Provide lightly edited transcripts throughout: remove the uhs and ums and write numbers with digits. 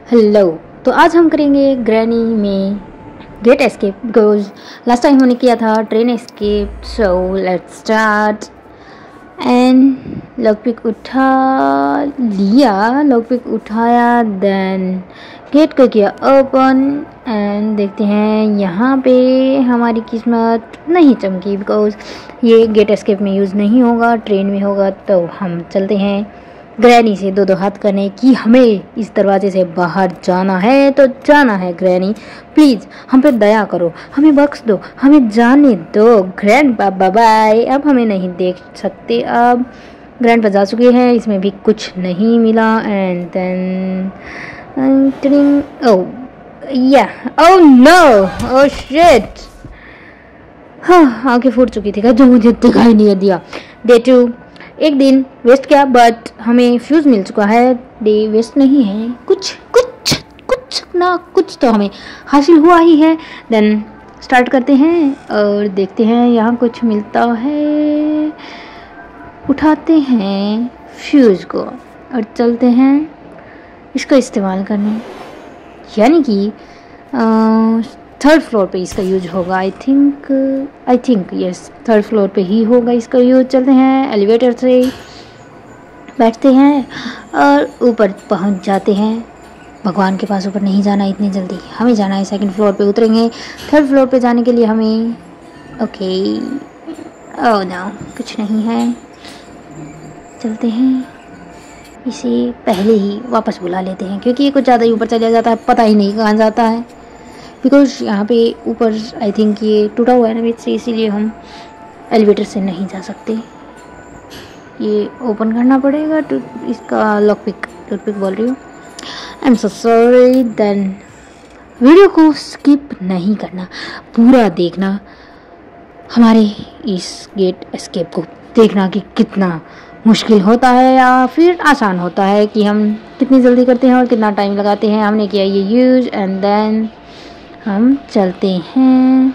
Hello. तो आज हम करेंगे ग्रैनी में gate escape because last time हमने किया था train escape. So let's start. And lockpick उठा लिया, लॉकपिक उठाया, देन गेट को किया ओपन। एंड देखते हैं यहाँ पे हमारी किस्मत नहीं चमकी बिकॉज ये गेट एस्केप में यूज़ नहीं होगा, ट्रेन में होगा। तो हम चलते हैं ग्रैनी से दो हाथ करने कि हमें इस दरवाजे से बाहर जाना है तो जाना है। ग्रैनी प्लीज़ हम पे दया करो, हमें बख्श दो, हमें जाने दो। Grandpa bye. अब हमें नहीं देख सकते। अब ग्रैंडपा जा चुके हैं, इसमें भी कुछ नहीं मिला। एंड देन ओह या ओह नो ओह शिट। हाँ, आंखें फूट चुकी थी जो मुझे दिखाई नहीं दिया। डे 2 एक दिन वेस्ट किया बट हमें फ्यूज़ मिल चुका है। डे वेस्ट नहीं है, कुछ कुछ कुछ ना कुछ तो हमें हासिल हुआ ही है। देन स्टार्ट करते हैं और देखते हैं यहाँ कुछ मिलता है। उठाते हैं फ्यूज़ को और चलते हैं इसका इस्तेमाल करने, यानी कि थर्ड फ्लोर पे इसका यूज होगा। I think yes, third floor पे ही होगा इसका यूज। चलते हैं एलिवेटर से, बैठते हैं और ऊपर पहुंच जाते हैं। भगवान के पास ऊपर नहीं जाना इतनी जल्दी, हमें जाना है सेकंड फ्लोर पे उतरेंगे। थर्ड फ्लोर पे जाने के लिए हमें ओके ओह नो कुछ नहीं है। चलते हैं, इसे पहले ही वापस बुला लेते हैं क्योंकि ये कुछ ज़्यादा ही ऊपर चला जाता है, पता ही नहीं कहाँ जाता है। बिकॉज यहाँ पे ऊपर आई थिंक ये टूटा हुआ है ना बीच से, इसीलिए हम एलिवेटर से नहीं जा सकते। ये ओपन करना पड़ेगा इसका टूथपिक बोल रही हूँ। I am so sorry. Then video को स्किप नहीं करना, पूरा देखना, हमारे इस गेट एस्केप को देखना कि कितना मुश्किल होता है या फिर आसान होता है, कि हम कितनी जल्दी करते हैं और कितना टाइम लगाते हैं। हमने किया ये यूज एंड देन हम चलते हैं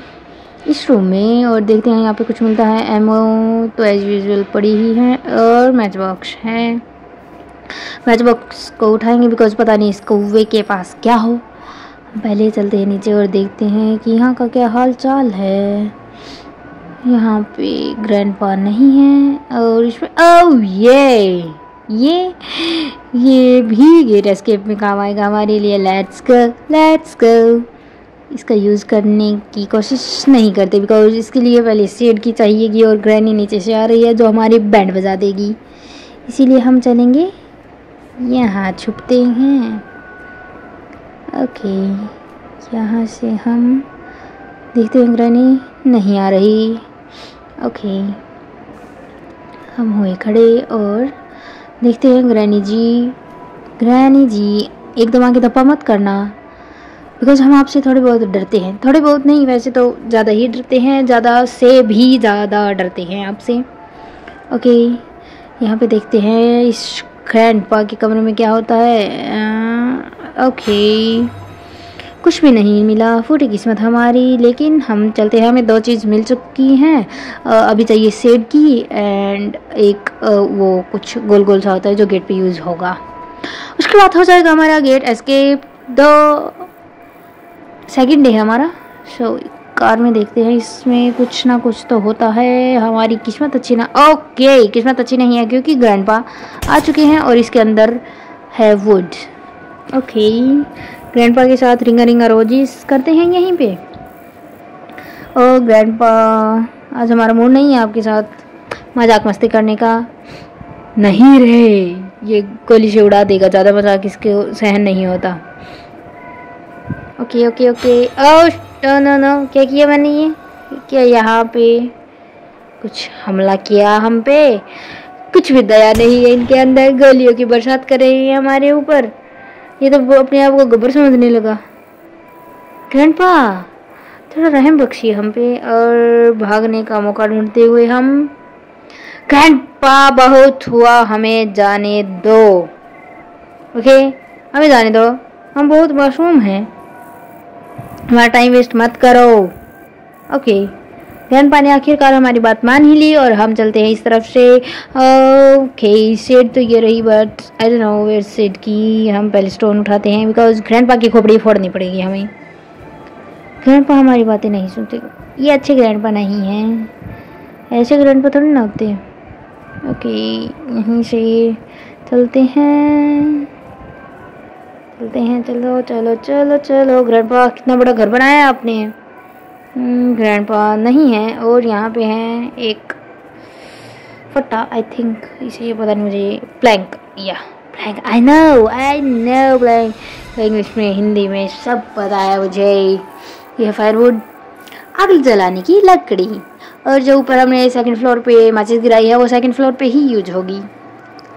इस रूम में और देखते हैं यहाँ पे कुछ मिलता है। एमओ तो एज यूजुअल पड़ी ही है और मैच बॉक्स है। मैच बॉक्स को उठाएंगे बिकॉज पता नहीं इस कौवे के पास क्या हो। हम पहले चलते हैं नीचे और देखते हैं कि यहाँ का क्या हाल चाल है। यहाँ पे ग्रैंडपा नहीं है और इसमें ओह ये भी गेट एस्केप में काम आएगा हमारे लिए। Let's go. इसका यूज़ करने की कोशिश नहीं करते बिकॉज इसके लिए पहले शेड की चाहिएगी और ग्रैनी नीचे से आ रही है जो हमारी बैंड बजा देगी, इसीलिए हम चलेंगे यहाँ, छुपते हैं। ओके, यहाँ से हम देखते हैं ग्रैनी नहीं आ रही। ओके, हम हुए खड़े और देखते हैं ग्रैनी जी एकदम आगे धप्पा मत करना बिकॉज हम आपसे थोड़े बहुत डरते हैं। थोड़े बहुत नहीं, वैसे तो ज़्यादा ही डरते हैं, ज़्यादा से भी ज़्यादा डरते हैं आपसे। ओके, यहाँ पे देखते हैं इस ग्रैंडपा के कमरे में क्या होता है। ओके, कुछ भी नहीं मिला, फूटी किस्मत हमारी। लेकिन हम चलते हैं, हमें 2 चीज़ मिल चुकी हैं। अभी चाहिए शेड की एंड एक वो कुछ गोल गोल सा होता है जो गेट पे यूज़ होगा। उसके बाद हो जाएगा हमारा गेट एस्केप। 2 सेकंड डे है हमारा। सो कार में देखते हैं, इसमें कुछ ना कुछ तो होता है। हमारी किस्मत अच्छी ना, ओके किस्मत अच्छी नहीं है क्योंकि ग्रैंडपा आ चुके हैं और इसके अंदर है वुड। ओके, ग्रैंडपा के साथ रिंगा रोजिस करते हैं यहीं पे। और ग्रैंडपा आज हमारा मूड नहीं है आपके साथ मजाक मस्ती करने का। नहीं रहे, ये गोली से उड़ा देगा, ज़्यादा मजाक इसके सहन नहीं होता। ओके ओह नो क्या किया मैंने? ये क्या यहाँ पे कुछ हमला किया हम पे? कुछ भी दया नहीं है इनके अंदर, गोलियों की बरसात कर रहे हैं हमारे ऊपर। ये तो वो अपने आप को गब्बर समझने लगा। ग्रैंडपा थोड़ा रहम बख्शिए हम पे। और भागने का मौका ढूंढते हुए हम, ग्रैंडपा बहुत हुआ, हमें जाने दो। ओके, हमें जाने दो, हम बहुत मासूम हैं, हमारा टाइम वेस्ट मत करो। ओके, ग्रैंडपा ने आखिरकार हमारी बात मान ही ली और हम चलते हैं इस तरफ से। ओके, शेड तो ये रही, but I don't know where shed की। हम पहले स्टोन उठाते हैं बिकॉज ग्रैंडपा की खोपड़ी फोड़नी पड़ेगी हमें। ग्रैंडपा हमारी बातें नहीं सुनते, ये अच्छे ग्रैंडपा नहीं हैं, ऐसे ग्रैंडपा थोड़ी ना होते हैं। ओके, यहीं से चलते हैं चलो चलो चलो चलो। ग्रैंडपा कितना बड़ा घर बनाया है आपने। ग्रैंडपा नहीं है, और यहाँ पे है एक फट्टा, आई थिंक इसे ये पता नहीं मुझे, प्लैंक या plank, I know plank, English में हिंदी में सब पता है मुझे। यह फायरवुड, आग जलाने की लकड़ी, और जो ऊपर हमने सेकंड फ्लोर पे माचिस गिराई है वो सेकंड फ्लोर पे ही यूज होगी।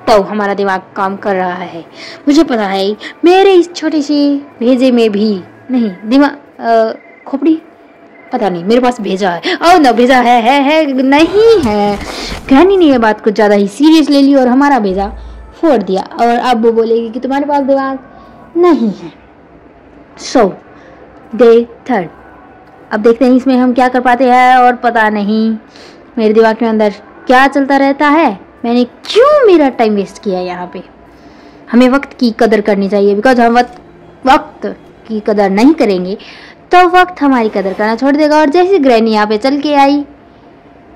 तो हमारा दिमाग काम कर रहा है, मुझे पता है मेरे इस छोटे से भेजे में भी नहीं दिमाग, खोपड़ी पता नहीं, मेरे पास भेजा है। ओह नो, भेजा है नहीं है। ग्रैनी ने ये बात कुछ ज़्यादा ही सीरियस ले ली और हमारा भेजा फोड़ दिया, और अब वो बोलेगी कि तुम्हारे पास दिमाग नहीं है। सो डे थर्ड, अब देखते हैं इसमें हम क्या कर पाते हैं। और पता नहीं मेरे दिमाग के अंदर क्या चलता रहता है, मैंने क्यों मेरा टाइम वेस्ट किया यहाँ पे। हमें वक्त की कदर करनी चाहिए, बिकॉज हम वक्त की कदर नहीं करेंगे तो वक्त हमारी कदर करना छोड़ देगा। और जैसे ग्रैनी यहाँ पे चल के आई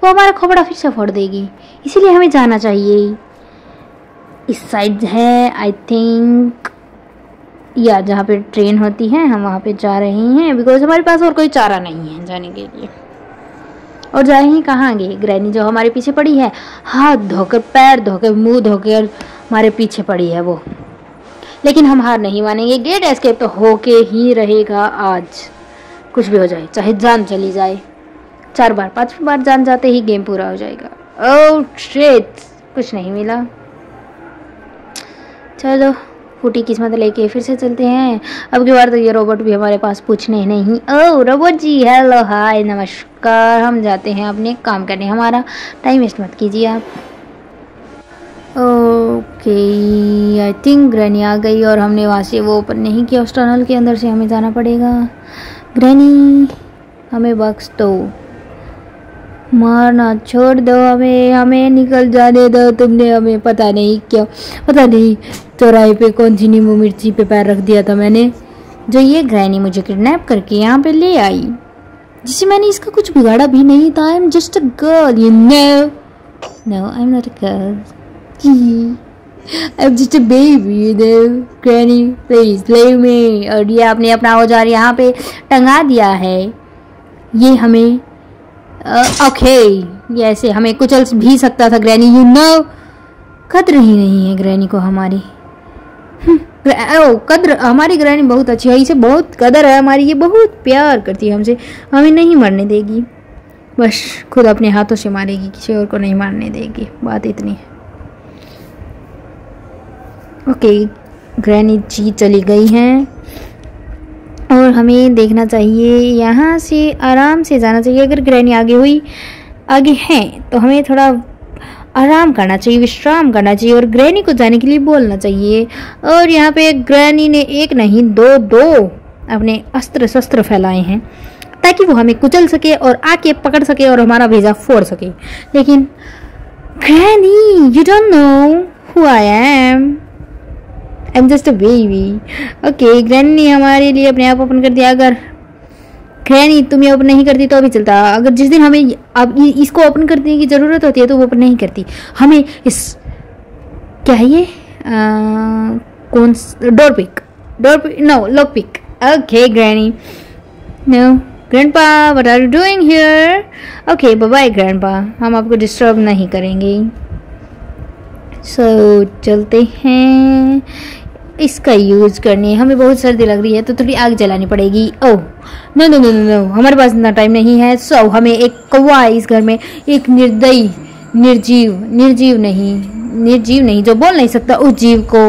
वो हमारा खोपड़ा फिर से फोड़ देगी, इसीलिए हमें जाना चाहिए। इस साइड है आई थिंक, या जहाँ पे ट्रेन होती है हम वहाँ पे जा रहे हैं, बिकॉज हमारे पास और कोई चारा नहीं है जाने के लिए। और जाए ही कहाँ आगे, ग्रैनी जो हमारे पीछे पड़ी है, हाथ धोकर पैर धोकर मुंह धोकर हमारे पीछे पड़ी है वो। लेकिन हम हार नहीं मानेंगे, गेट एस्केप तो होके ही रहेगा आज, कुछ भी हो जाए, चाहे जान चली जाए। 4 बार 5 बार जान जाते ही गेम पूरा हो जाएगा। ओह शिट, कुछ नहीं मिला। चलो फूटी किस्मत लेके फिर से चलते हैं। अब की बार तो ये रोबोट भी हमारे पास पूछने नहीं। ओह रोबोट जी, हेलो हाय नमस्कार, हम जाते हैं अपने काम करने, हमारा टाइम वेस्ट मत कीजिए आप। ओके, आई थिंक ग्रैनी आ गई और हमने वहाँ से वो ओपन नहीं किया, उस टनल के अंदर से हमें जाना पड़ेगा। ग्रैनी हमें बख्श दो, मारना छोड़ दो, हमें निकल जाने दो। तुमने हमें पता नहीं चौराहे पे कौन सी नींबू मिर्ची पे पैर रख दिया था मैंने, जो ये ग्रैनी मुझे किडनैप करके यहाँ पे ले आई, जिसे मैंने इसका कुछ बिगाड़ा भी नहीं था। I am just a girl, you know I am not a girl, I am just a baby, you know. Granny please leave me. और ये आपने अपना औजार यहाँ पे टंगा दिया है, ये हमें ओके ये ऐसे हमें कुचल भी सकता था ग्रैनी, यू नो। कद्र ही नहीं है ग्रैनी को हमारी। कद्र, हमारी ग्रैनी बहुत अच्छी है, इसे बहुत कदर है हमारी, ये बहुत प्यार करती है हमसे, हमें नहीं मरने देगी, बस खुद अपने हाथों से मारेगी, किसी और को नहीं मारने देगी, बात इतनी है। ओके, ग्रैनी जी चली गई हैं और हमें देखना चाहिए, यहाँ से आराम से जाना चाहिए। अगर ग्रैनी आगे हैं तो हमें थोड़ा आराम करना चाहिए, विश्राम करना चाहिए और ग्रैनी को जाने के लिए बोलना चाहिए। और यहाँ पे ग्रैनी ने एक नहीं दो अपने अस्त्र शस्त्र फैलाए हैं ताकि वो हमें कुचल सके और आके पकड़ सके और हमारा भेजा फोड़ सके। लेकिन granny, you don't know who I am just a baby. Okay, granny ने हमारे लिए अपने आप ओपन कर दिया। अगर ग्रैनी तुम ये ओपन नहीं करती तो अभी चलता, अगर जिस दिन हमें अब इसको ओपन करने की ज़रूरत होती है तो वो ओपन नहीं करती। हमें इस क्या है ये कौन door pick no lock pick. Okay granny, no grandpa what are you doing here. Okay bye bye grandpa, हम आपको डिस्टर्ब नहीं करेंगे। सो चलते हैं, इसका यूज़ करने हमें बहुत सर्दी लग रही है तो थोड़ी आग जलानी पड़ेगी। Oh no no no no, हमारे पास इतना टाइम नहीं है। सो हमें एक कौवा है इस घर में, एक निर्जीव नहीं जो बोल नहीं सकता, उस जीव को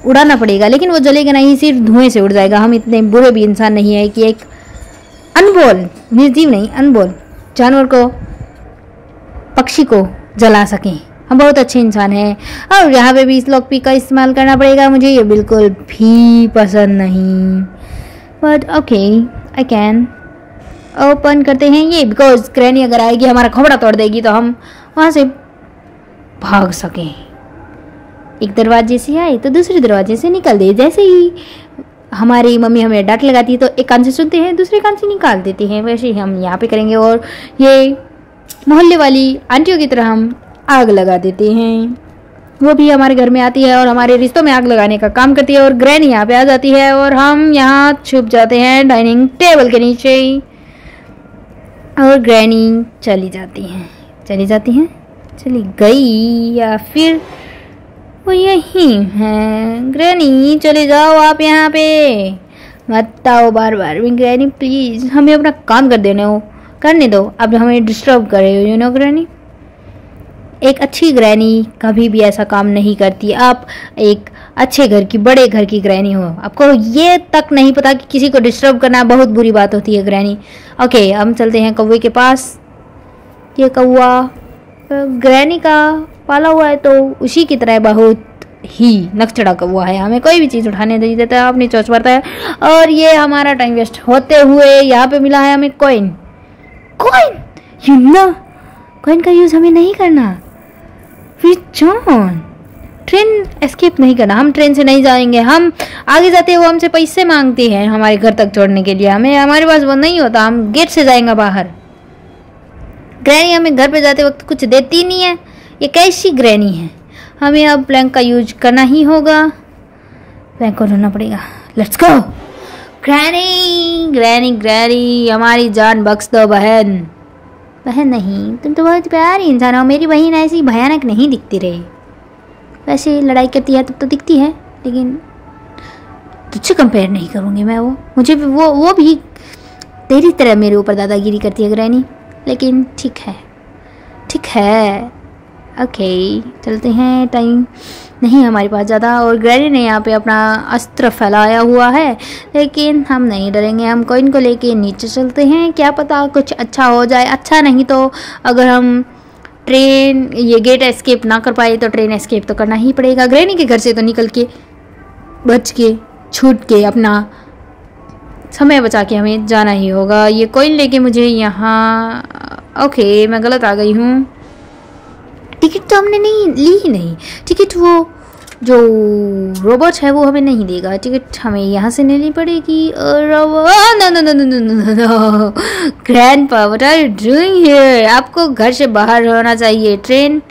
उड़ाना पड़ेगा। लेकिन वो जलेगा नहीं, सिर्फ धुएं से उड़ जाएगा। हम इतने बुरे भी इंसान नहीं है कि एक अनबोल जानवर को, पक्षी को जला सकें। हम बहुत अच्छे इंसान हैं। और यहाँ पे भी इस लॉक पिक का इस्तेमाल करना पड़ेगा, मुझे ये बिल्कुल भी पसंद नहीं, but okay I can. Open करते हैं ये, बिकॉज ग्रैनी अगर आएगी हमारा खोपड़ा तोड़ देगी तो हम वहाँ से भाग सकें। एक दरवाजे से आए तो दूसरे दरवाजे से निकल दे। जैसे ही हमारी मम्मी हमें डांट लगाती है तो एक कान से सुनते हैं, दूसरे कान से निकाल देते हैं। वैसे ही हम यहाँ पे करेंगे और ये मोहल्ले वाली आंटियों की तरह हम आग लगा देते हैं। वो भी हमारे घर में आती है और हमारे रिश्तों में आग लगाने का काम करती है। और ग्रैनी यहाँ पे आ जाती है और हम यहाँ छुप जाते हैं डाइनिंग टेबल के नीचे। और ग्रैनी चली जाती हैं, चली गई या फिर वो यही है। ग्रैनी चले जाओ आप यहाँ पे, मत आओ बार बार। ग्रैनी प्लीज हमें अपना काम करने दो, अब हमें डिस्टर्ब कर रहे हो। यू नो ग्रैनी, एक अच्छी ग्रैनी कभी भी ऐसा काम नहीं करती। आप एक अच्छे घर की, बड़े घर की ग्रैनी हो, आपको ये तक नहीं पता कि किसी को डिस्टर्ब करना बहुत बुरी बात होती है ग्रैनी। ओके, हम चलते हैं कौवे के पास। ये कौवा ग्रैनी का पाला हुआ है तो उसी की तरह बहुत ही नकचड़ा कौवा है, हमें कोई भी चीज़ उठाने नहीं देता है, अपनी चोंच मारता है। और ये हमारा टाइम वेस्ट होते हुए यहाँ पे मिला है हमें कॉइन। यू नो, कॉइन का यूज़ हमें नहीं करना। ट्रेन एस्केप नहीं करना, हम ट्रेन से नहीं जाएंगे। हम आगे जाते हैं वो हमसे पैसे मांगते हैं हमारे घर तक छोड़ने के लिए, हमारे पास वो नहीं होता, हम गेट से जाएंगे बाहर। ग्रैनी हमें घर पे जाते वक्त कुछ देती नहीं है, ये कैसी ग्रैनी है। हमें अब प्लैंक का यूज करना ही होगा, प्लैंक को ढूंढना पड़ेगा। लेट्स गो ग्रैनी, हमारी जान बख्श दो बहन। बहन नहीं, तुम तो बहुत प्यारी इंसान हो। मेरी बहन ऐसी भयानक नहीं दिखती रही, वैसे लड़ाई करती है तब तो दिखती है, लेकिन तुझसे कंपेयर नहीं करूँगी मैं। मुझे वो भी तेरी तरह मेरे ऊपर दादागिरी करती है ग्रैनी, लेकिन ठीक है। ओके, चलते हैं, टाइम नहीं हमारे पास ज़्यादा। और ग्रैनी ने यहाँ पे अपना अस्त्र फैलाया हुआ है, लेकिन हम नहीं डरेंगे। हम कॉइन को लेके नीचे चलते हैं, क्या पता कुछ अच्छा हो जाए। अच्छा नहीं तो अगर हम ट्रेन ये गेट एस्केप ना कर पाए तो ट्रेन एस्केप तो करना ही पड़ेगा। ग्रैनी के घर से तो निकल के बच के छूट के अपना समय बचा के हमें जाना ही होगा। ये कॉइन लेके मुझे यहाँ, ओके मैं गलत आ गई हूँ। टिकट तो हमने नहीं। टिकट वो जो रोबोट है वो हमें नहीं देगा, टिकट हमें यहाँ से लेनी पड़ेगी। और no grandpa, what are you doing here? आपको घर से बाहर होना चाहिए। ट्रेन,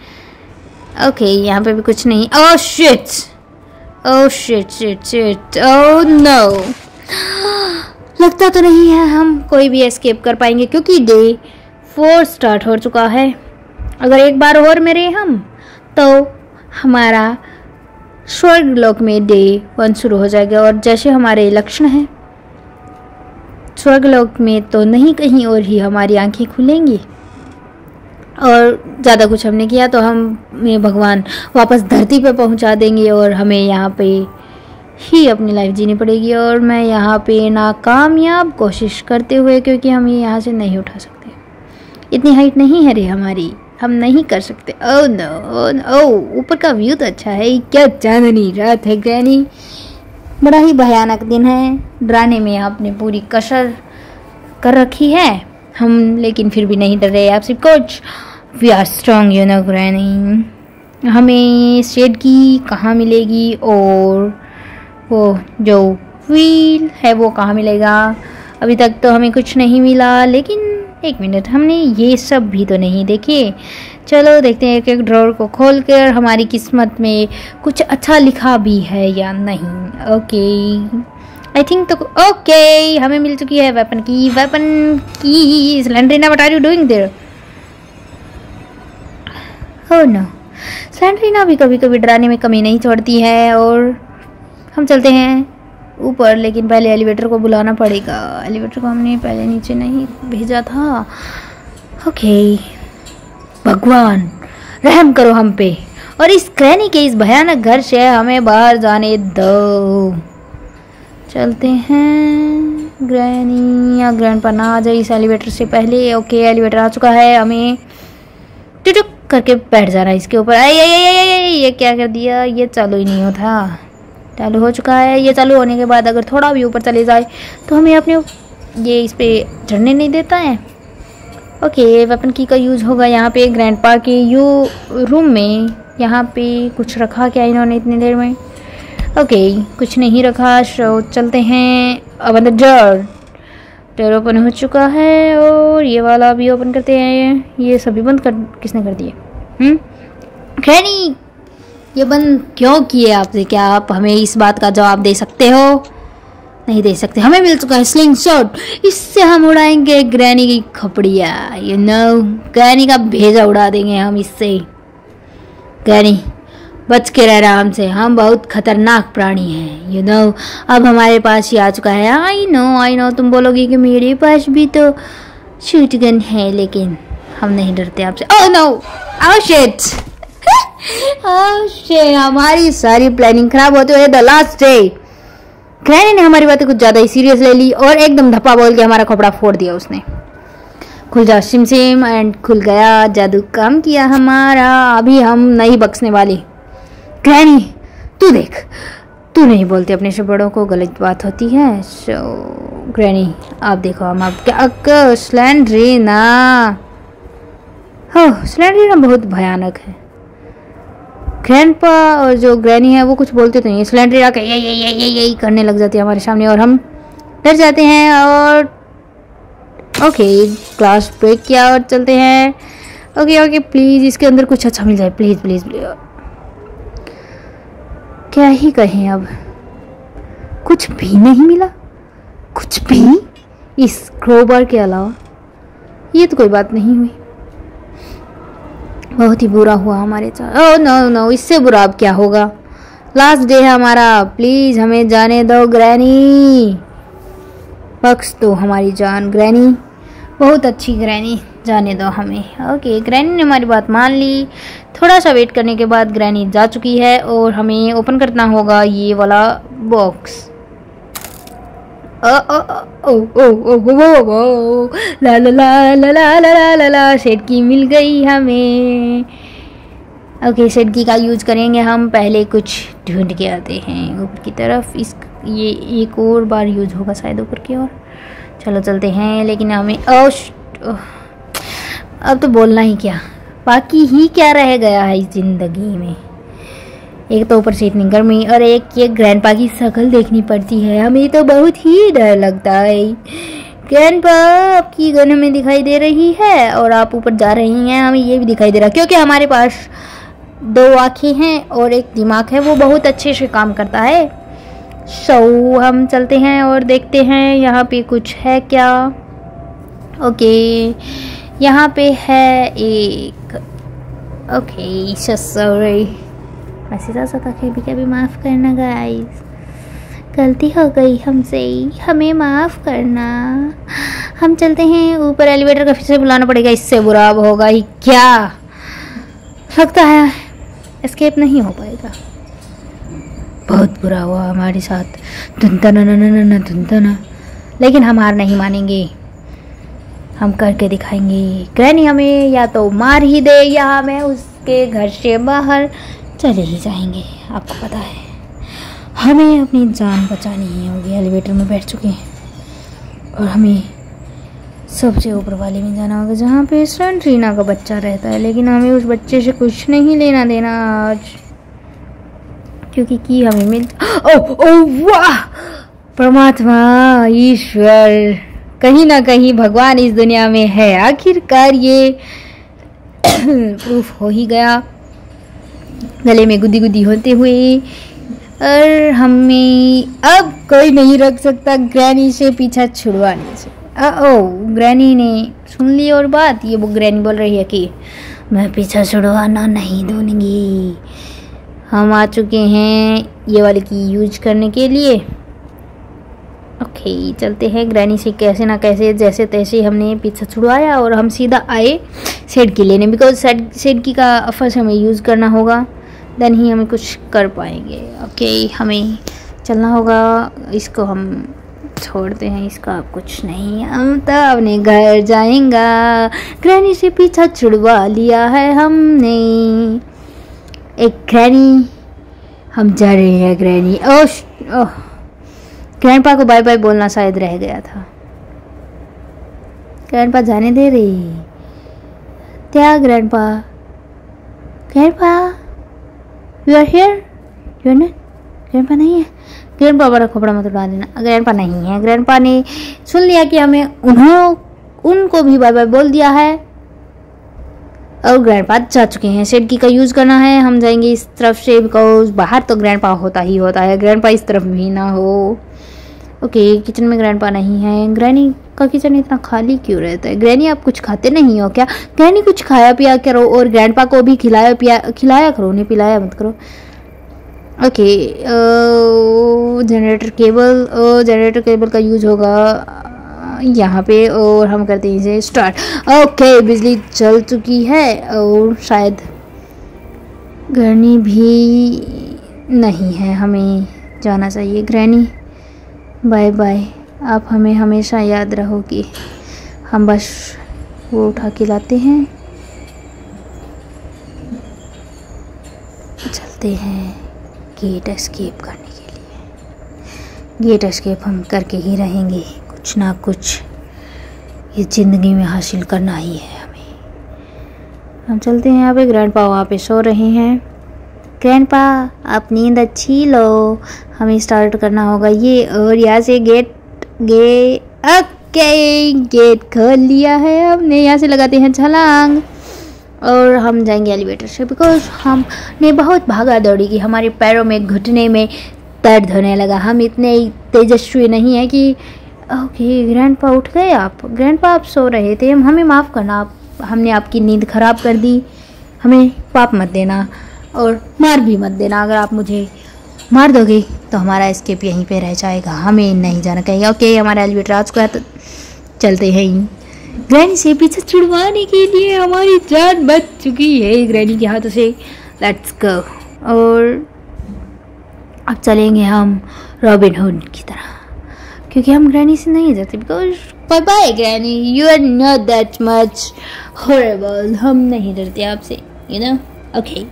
ओके यहाँ पे भी कुछ नहीं। ओह शिट, ओह नो, लगता तो नहीं है हम कोई भी एस्केप कर पाएंगे, क्योंकि डे 4 स्टार्ट हो चुका है। अगर एक बार और मेरे हम तो हमारा स्वर्गलोक में डे 1 शुरू हो जाएगा। और जैसे हमारे लक्षण हैं, स्वर्गलोक में तो नहीं कहीं और ही हमारी आंखें खुलेंगी। और ज़्यादा कुछ हमने किया तो हमें भगवान वापस धरती पे पहुंचा देंगे और हमें यहाँ पे ही अपनी लाइफ जीनी पड़ेगी। और मैं यहाँ पे नाकामयाब कोशिश करते हुए, क्योंकि हम ये यहाँ से नहीं उठा सकते, इतनी हाइट नहीं है रे हमारी, हम नहीं कर सकते। ओह नो, ऊपर का व्यू तो अच्छा है, क्या चांदनी रात है ग्रैनी। बड़ा ही भयानक दिन है, डराने में आपने पूरी कसर कर रखी है हम, लेकिन फिर भी नहीं डर रहे आपसे कुछ। We are strong you know granny. हमें शेड की कहाँ मिलेगी और वो जो व्हील है वो कहाँ मिलेगा? अभी तक तो हमें कुछ नहीं मिला, लेकिन एक मिनट, हमने ये सब भी तो नहीं देखे। चलो देखते हैं एक एक ड्रॉर को खोल कर हमारी किस्मत में कुछ अच्छा लिखा भी है या नहीं। ओके, आई थिंक तो ओके, हमें मिल चुकी है वेपन की। Slendrina, what are you doing there? Oh no, Slendrina भी कभी कभी डराने में कमी नहीं छोड़ती है। और हम चलते हैं ऊपर, लेकिन पहले एलिवेटर को बुलाना पड़ेगा। एलिवेटर को हमने पहले नीचे नहीं भेजा था। ओके, भगवान रहम करो हम पे और इस ग्रैनी के इस भयानक घर से हमें बाहर जाने दो। चलते हैं, ग्रैनी या ग्रैंडपा ना आ जाए इस एलिवेटर से पहले। ओके, एलिवेटर आ चुका है, हमें टुटुक करके बैठ जाना है इसके ऊपर। ये क्या कर दिया? ये चालू ही नहीं होता। चालू हो चुका है। ये चालू होने के बाद अगर थोड़ा भी ऊपर चले जाए तो हमें अपने ये इस पे चढ़ने नहीं देता है। ओके, वेपन की का यूज़ होगा यहाँ पे ग्रैंडपा के रूम में। यहाँ पे कुछ रखा क्या इन्होंने इतनी देर में? ओके, कुछ नहीं रखा। सो चलते हैं अब अंदर। डोर ओपन हो चुका है और ये वाला भी ओपन करते हैं। ये सभी बंद कर किसने कर दिए? ग्रैनी, ये बंद क्यों किए आपसे? क्या आप हमें इस बात का जवाब दे सकते हो? नहीं दे सकते। हमें मिल चुका है स्लिंग शॉट, इससे हम उड़ाएंगे ग्रैनी की खपड़िया। यू नो, ग्रैनी का भेजा उड़ा देंगे हम इससे। ग्रैनी बच के रह रहा हमसे, हम बहुत खतरनाक प्राणी हैं। यू नो, अब हमारे पास ये आ चुका है। आई नो तुम बोलोगे कि मेरे पास भी तो शूट गन है, लेकिन हम नहीं डरते आपसे। ओह नो, ओह शिट, हमारी सारी प्लानिंग खराब होते हुए द लास्ट डे। ग्रैनी ने हमारी बातें कुछ ज़्यादा ही सीरियस ले ली और एकदम धप्पा बोल के हमारा कपड़ा फोड़ दिया उसने। खुल जा सिम एंड खुल गया। जादू काम किया हमारा। अभी हम नहीं बख्शने वाले। ग्रैनी तू देख, तू नहीं बोलती अपने से बड़ों को, गलत बात होती है। सो ग्रैनी आप देखो, हम आप क्या स्लेंड्रीना। हो, स्लेंड्रीना बहुत भयानक है। ग्रैंडपा और जो ग्रैनी है वो कुछ बोलते तो नहीं, स्लेंड्रीना के यही करने लग जाती है हमारे सामने और हम डर जाते हैं। और ओके, क्लास ब्रेक किया और चलते हैं। ओके प्लीज़ इसके अंदर कुछ अच्छा मिल जाए, प्लीज़ प्लीज़। क्या ही कहें अब, कुछ भी नहीं मिला, कुछ भी इस क्रोबार के अलावा। ये तो कोई बात नहीं हुई, बहुत ही बुरा हुआ हमारे साथ। ओह नो, इससे बुरा अब क्या होगा? लास्ट डे है हमारा, प्लीज़ हमें जाने दो ग्रैनी, बख्श दो हमारी जान ग्रैनी, बहुत अच्छी ग्रैनी, जाने दो हमें। ओके, ग्रैनी ने हमारी बात मान ली। थोड़ा सा वेट करने के बाद ग्रैनी जा चुकी है और हमें ओपन करना होगा ये वाला बॉक्स। ला ला ला ला ला ला ला ला, शेड की मिल गई हमें। ओके, शेड की का यूज करेंगे हम। पहले कुछ ढूंढ के आते हैं ऊपर की तरफ। ये एक और बार यूज होगा शायद ऊपर की ओर। चलो चलते हैं, लेकिन हमें अब तो बोलना ही क्या, बाकी ही क्या रह गया है इस जिंदगी में। एक तो ऊपर से इतनी गर्मी और एक ये ग्रैंडपा की शक्ल देखनी पड़ती है, हमें तो बहुत ही डर लगता है। ग्रैंडपा आपकी गन हमें दिखाई दे रही है और आप ऊपर जा रही हैं, हमें ये भी दिखाई दे रहा है, क्योंकि हमारे पास 2 आँखें हैं और एक दिमाग है, वो बहुत अच्छे से काम करता है। सो हम चलते हैं और देखते हैं यहाँ पे कुछ है क्या। ओके, यहाँ पे है एक। ओके, सॉरी, कभी माफ़ करना गाइस, गलती हो गई हमसे, हमें माफ़ करना। हम चलते हैं ऊपर। एलिवेटर का फिर से बुलाना पड़ेगा, इससे बुरा अब होगा ही क्या। लगता है एस्केप नहीं हो पाएगा, बहुत बुरा हुआ हमारे साथ। धुनतना, लेकिन हम हार नहीं मानेंगे, हम करके दिखाएंगे। ग्रैनी हमें या तो मार ही दे या हमें उसके घर से बाहर चले ही जाएंगे। आपको पता है हमें अपनी जान बचानी ही होगी। एलिवेटर में बैठ चुके हैं और हमें सबसे ऊपर वाले में जाना होगा, जहाँ पे स्लेंड्रीना का बच्चा रहता है। लेकिन हमें उस बच्चे से कुछ नहीं लेना देना आज, क्योंकि की हमें मिल। ओह वाह, परमात्मा, ईश्वर, कहीं ना कहीं भगवान इस दुनिया में है। आखिरकार ये प्रूफ हो ही गया। गले में गुदी गुदी होते हुए, और हमें अब कोई नहीं रख सकता ग्रैनी से पीछा छुड़वाने से। ग्रैनी ने सुन ली और बात, ये वो ग्रैनी बोल रही है कि मैं पीछा छुड़वाना नहीं दूंगी। हम आ चुके हैं ये वाले की यूज करने के लिए। ओके, चलते हैं। ग्रैनी से कैसे ना कैसे जैसे तैसे हमने पीछा छुड़वाया और हम सीधा आए शेड की लेने, बिकॉज शेड की का फर्स्ट हमें यूज़ करना होगा, देन ही हमें कुछ कर पाएंगे। ओके, हमें चलना होगा। इसको हम छोड़ते हैं, इसका अब कुछ नहीं, हम तो अपने घर जाएंगा। ग्रैनी से पीछा छुड़वा लिया है हमने। एक ग्रैनी, हम जा रहे हैं ग्रैनी। ओह, ग्रैंडपा को बाय बाय बोलना शायद रह गया था। ग्रैंडपा जाने दे रही क्या? Grandpa, grandpa you are here, you are not? Grandpa नहीं है। ग्रैंडपा बड़ा खोपड़ा मत उड़ा देना। ग्रैंडपा नहीं है। ग्रैंडपा ने सुन लिया कि हमें उनको भी बाय बाय बोल दिया है और ग्रैंडपा जा चुके हैं। शेड की का यूज़ करना है। हम जाएंगे इस तरफ से, बिकॉज बाहर तो ग्रैंडपा होता ही होता है। ग्रैंडपा इस तरफ भी ना हो। ओके, किचन में ग्रैंडपा नहीं है। ग्रैनी का किचन इतना खाली क्यों रहता है? ग्रैनी आप कुछ खाते नहीं हो क्या? ग्रैनी कुछ खाया पिया करो और ग्रैंडपा को भी खिलाया करो, उन्हें पिलाया मत करो। ओके, जनरेटर केबल का यूज़ होगा यहाँ पे और हम करते हैं इसे स्टार्ट। ओके, बिजली चल चुकी है और शायद ग्रैनी भी नहीं है, हमें जाना चाहिए। ग्रैनी बाय बाय, आप हमें हमेशा याद रहोगी। हम बस वो उठा के लाते हैं, चलते हैं गेट एस्केप करने के लिए। गेट एस्केप हम करके ही रहेंगे, कुछ ना कुछ ये ज़िंदगी में हासिल करना ही है हमें। हम चलते हैं। यहाँ पे ग्रैंडपा वहाँ पे सो रहे हैं। ग्रैंडपा आप नींद अच्छी लो, हमें स्टार्ट करना होगा ये। और यहाँ से गेट ओके, गेट खोल लिया है हमने। यहाँ से लगाते हैं छलांग और हम जाएंगे एलिवेटर से, बिकॉज हमने बहुत भागा दौड़ी की, हमारे पैरों में घुटने में दर्द होने लगा। हम इतने तेजस्वी नहीं है कि ओके। ग्रैंडपा उठ गए आप? ग्रैंडपा आप सो रहे थे, हमें माफ़ करना, हमने आपकी नींद ख़राब कर दी। हमें पाप मत देना और मार भी मत देना। अगर आप मुझे मार दोगे तो हमारा एस्केप यहीं पे रह जाएगा, हमें नहीं जाना कहीं। ओके, हमारा एलिवेटर आ चुका है तो चलते हैं। ग्रैनी से पीछे छुड़वाने के लिए हमारी जान बच चुकी है ग्रैनी के हाथों से। Let's go. और अब चलेंगे हम रॉबिन हुड की तरह, क्योंकि हम ग्रैनी से नहीं जाते। Because bye bye granny, you are not that much horrible. हम नहीं डरते आपसे, you know. Okay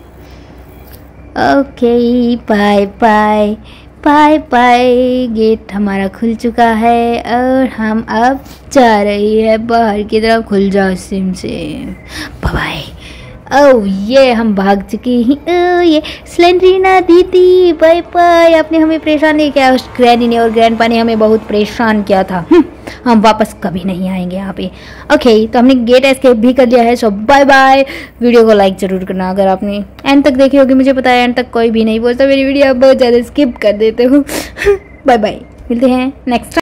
okay, bye bye bye bye. Gate हमारा खुल चुका है और हम अब जा रही है बाहर की तरफ। खुल जाओ सिम से, बाय बाय। ओह ये हम भाग चुके हैं। ये स्लेंड्रीना दीदी बाय बाय। आपने हमें परेशान नहीं किया, उस ग्रैनी ने और ग्रैंडपा ने हमें बहुत परेशान किया था। हम वापस कभी नहीं आएंगे यहाँ पे। ओके, तो हमने गेट एस्केप भी कर लिया है। सो बाय बाय। वीडियो को लाइक जरूर करना अगर आपने एंड तक देखी होगी। मुझे पता है एंड तक कोई भी नहीं बोलता, मेरी वीडियो आप बहुत ज़्यादा स्किप कर देते हो। बाय बाय, मिलते हैं नेक्स्ट टाइम।